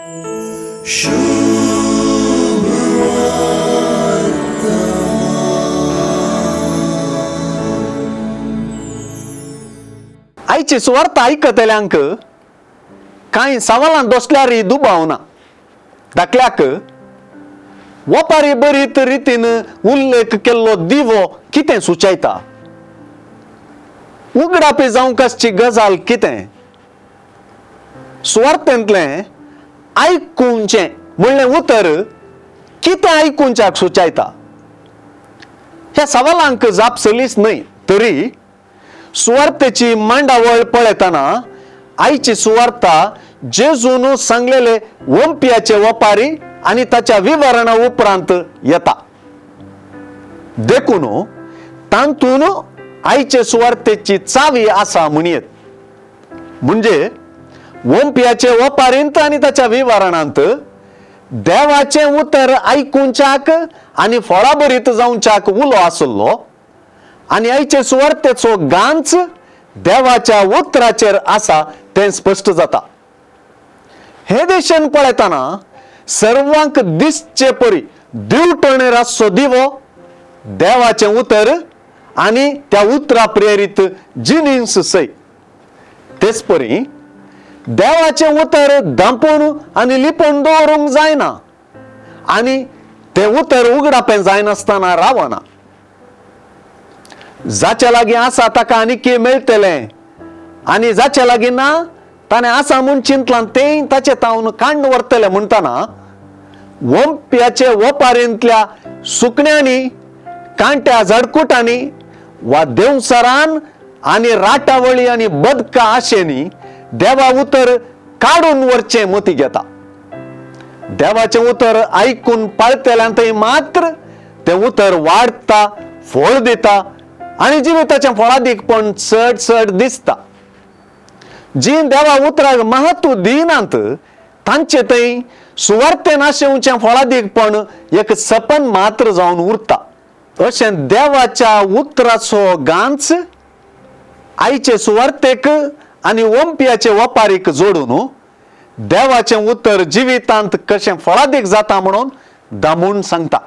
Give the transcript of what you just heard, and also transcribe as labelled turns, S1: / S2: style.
S1: आईचे सुवार्थ ऐकतल्यांक कांय सवालां दोसल्यार दुबावना. दाखल्याक वपारी बरीत रितीन उल्लेख केल्लो दिवो कितें सुचयता? उगडापी जावंक आसची गजाल कितें? सुवार्थेंतलें आयकुंचें म्हणलें उतर कितें आयकुंच्याक सुचयता? ह्या सवालांक जाप सलीस न्हय, तरी सुवार्थेची मांडावळ पळयतना आईची सुवार्ता जेजून सांगलेले वंप्याचे वपारी आनी ताच्या विवरणा उपरांत येता. देखून तांतून आईचे सुवार्थेची चावी आसा म्हणयेत. म्हणजे वंप्याचे वपारींत आनी ताच्या विवरणांत देवाचे उतर आयकुंच्याक आनी फळाबरीत जावंच्याक उलो आसलो, आनी आईचे सुवार्थेचो गांच देवाच्या उतराचेर आसा तें स्पश्ट जाता. हे दिशेन पळयतना सर्वांक दिसचे परी दिवटणेर आसचो दिवो देवाचे उतर आनी त्या उतरा प्रेरीत जिनिस सै. तेच परी देवाचे उतर धांपून आनी लिपोवन दवरूंक जायना आनी तें उतर उगडापें जायनासतना रावना. जाचे लागीं आसा ताका आनीक मेळटलें आनी जाचे लागीं ना ताणें आसा म्हूण चिंतलां तें ताचे तावन काण्ण व्हरतलें म्हणटना वंप्याचे वपारेंतल्या सुकण्यांनी, कांट्या झाडकुटांनी वा देवसरान आनी राटावळी आनी बदका आशेनी देवा उतर काडून व्हरचें मती घेता. देवाचें उतर आयकून पाळटल्यांतय मात्र तें उतर वाडटा, फळ दिता आनी जिविताचें फळादीकपण चड चड दिसता. जी देवा उतराक महत्व दिनात तांचे थंय सुवार्थेन आशेवचें फळादीकपण एक सपन मात्र जावन उरता. अशें देवाच्या उतराचो गांच आईचे सुवार्थेक आनी वंप्याचे वपारीक जोडून देवाचें उतर जिवितांत कशें फळादीक जाता म्हणून दामून सांगता.